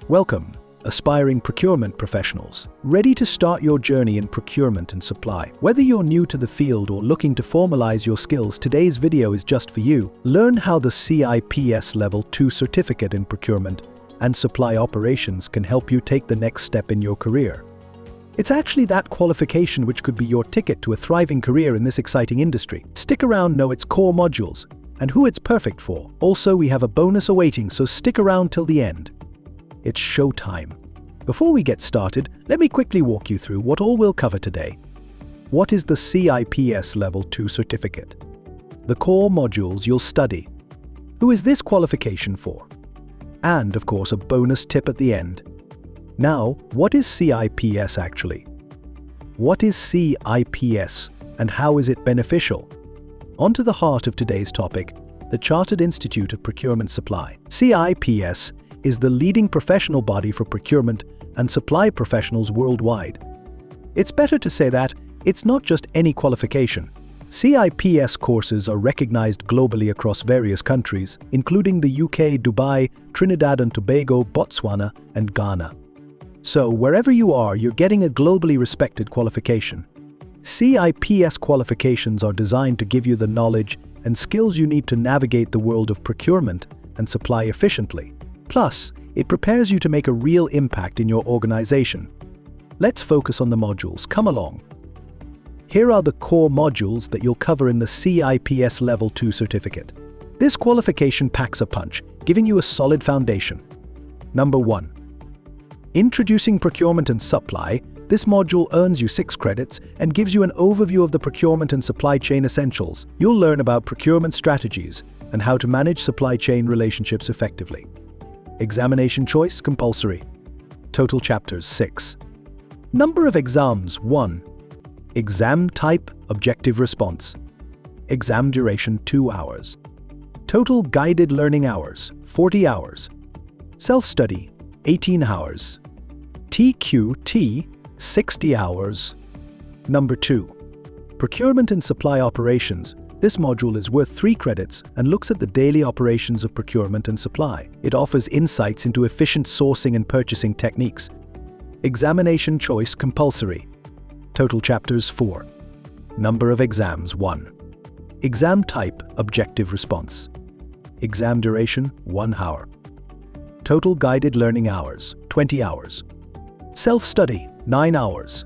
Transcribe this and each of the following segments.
Welcome, aspiring procurement professionals, ready to start your journey in procurement and supply. Whether you're new to the field or looking to formalize your skills, today's video is just for you. Learn how the CIPS Level 2 certificate in procurement and supply operations can help you take the next step in your career. It's actually that qualification which could be your ticket to a thriving career in this exciting industry. Stick around, know its core modules and who it's perfect for. Also, we have a bonus awaiting, so stick around till the end. It's showtime. Before we get started, let me quickly walk you through what all we'll cover today. What is the CIPS Level 2 certificate? The core modules you'll study. Who is this qualification for? And, of course, a bonus tip at the end. Now, what is CIPS actually? What is CIPS and how is it beneficial? On to the heart of today's topic, the Chartered Institute of Procurement Supply. CIPS is the leading professional body for procurement and supply professionals worldwide. It's better to say that it's not just any qualification. CIPS courses are recognized globally across various countries, including the UK, Dubai, Trinidad and Tobago, Botswana, and Ghana. So, wherever you are, you're getting a globally respected qualification. CIPS qualifications are designed to give you the knowledge and skills you need to navigate the world of procurement and supply efficiently. Plus, it prepares you to make a real impact in your organization. Let's focus on the modules. Come along. Here are the core modules that you'll cover in the CIPS Level 2 certificate. This qualification packs a punch, giving you a solid foundation. Number 1. Introducing Procurement and Supply. This module earns you 6 credits and gives you an overview of the procurement and supply chain essentials. You'll learn about procurement strategies and how to manage supply chain relationships effectively. Examination choice compulsory. Total chapters 6. Number of exams 1. Exam type objective response. Exam duration 2 hours. Total guided learning hours 40 hours. Self-study 18 hours. TQT 60 hours. Number 2. Procurement and Supply Operations. This module is worth 3 credits and looks at the daily operations of procurement and supply. It offers insights into efficient sourcing and purchasing techniques. Examination choice compulsory. Total chapters 4. Number of exams 1. Exam type objective response. Exam duration 1 hour. Total guided learning hours 20 hours. Self-study 9 hours.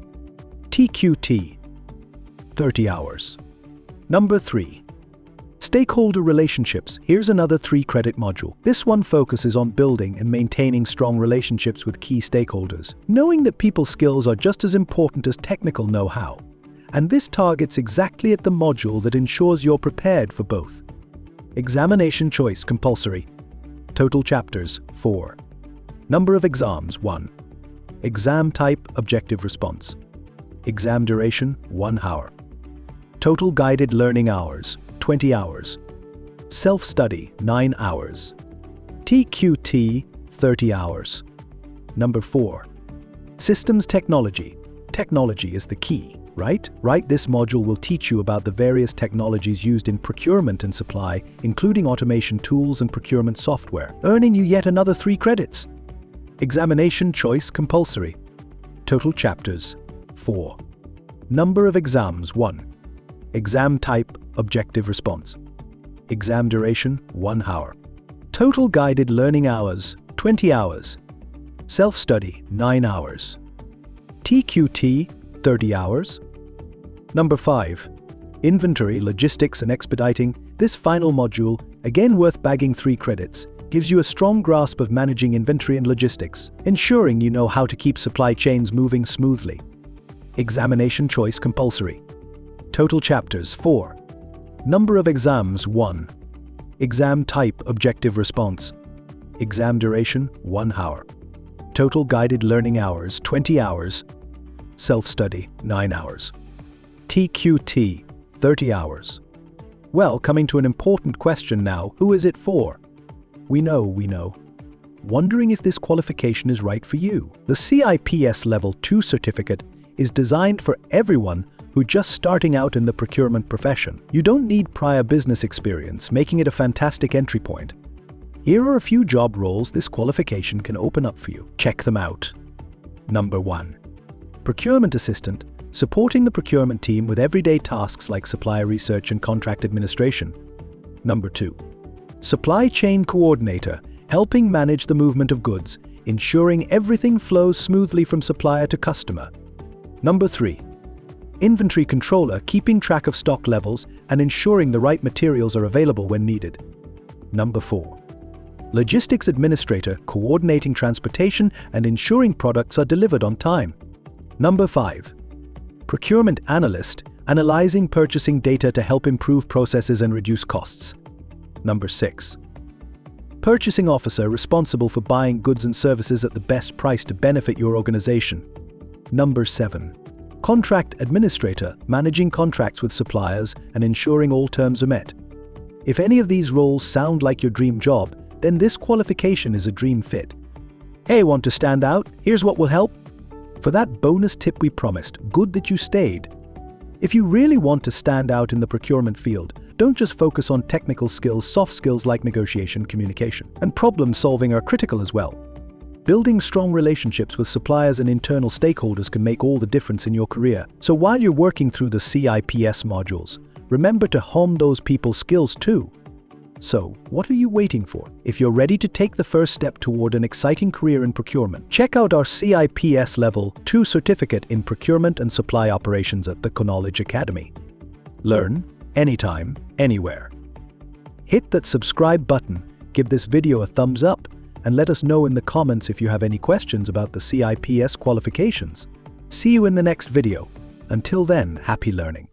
TQT 30 hours. Number 3. Stakeholder relationships. Here's another 3-credit module. This one focuses on building and maintaining strong relationships with key stakeholders. Knowing that people skills are just as important as technical know-how. And this targets exactly at the module that ensures you're prepared for both. Examination choice compulsory. Total chapters 4. Number of exams 1. Exam type objective response. Exam duration 1 hour. Total guided learning hours 20 hours. Self-study 9 hours. TQT 30 hours. Number 4. Systems technology. Technology is the key, right? This module will teach you about the various technologies used in procurement and supply, including automation tools and procurement software, earning you yet another 3 credits. Examination choice compulsory. Total chapters 4. Number of exams 1. Exam type objective response. Exam duration 1 hour. Total guided learning hours 20 hours. Self-study 9 hours. TQT 30 hours. Number 5. Inventory, logistics and expediting. This final module, again worth bagging 3 credits, gives you a strong grasp of managing inventory and logistics, ensuring you know how to keep supply chains moving smoothly. Examination choice compulsory. Total chapters 4. Number of exams 1. Exam type objective response. Exam duration 1 hour. Total guided learning hours 20 hours. Self-study 9 hours. TQT 30 hours. Well, coming to an important question now, who is it for? We know. Wondering if this qualification is right for you. The CIPS Level 2 certificate is designed for everyone who's just starting out in the procurement profession. You don't need prior business experience, making it a fantastic entry point. Here are a few job roles this qualification can open up for you. Check them out. Number 1. Procurement Assistant, supporting the procurement team with everyday tasks like supplier research and contract administration. Number 2. Supply Chain Coordinator, helping manage the movement of goods, ensuring everything flows smoothly from supplier to customer. Number 3. Inventory Controller, keeping track of stock levels and ensuring the right materials are available when needed. Number 4. Logistics Administrator, coordinating transportation and ensuring products are delivered on time. Number 5. Procurement Analyst, analyzing purchasing data to help improve processes and reduce costs. Number 6. Purchasing Officer, responsible for buying goods and services at the best price to benefit your organization. Number 7. Contract Administrator, managing contracts with suppliers and ensuring all terms are met. If any of these roles sound like your dream job, then this qualification is a dream fit. Hey, want to stand out? Here's what will help. For that bonus tip we promised, good that you stayed. If you really want to stand out in the procurement field, don't just focus on technical skills. Soft skills like negotiation, communication, and problem solving are critical as well. Building strong relationships with suppliers and internal stakeholders can make all the difference in your career. So while you're working through the CIPS modules, remember to hone those people skills too. So, what are you waiting for? If you're ready to take the first step toward an exciting career in procurement, check out our CIPS Level 2 certificate in Procurement and Supply Operations at the Knowledge Academy. Learn anytime, anywhere. Hit that subscribe button, give this video a thumbs up, and let us know in the comments if you have any questions about the CIPS qualifications. See you in the next video. Until then, happy learning.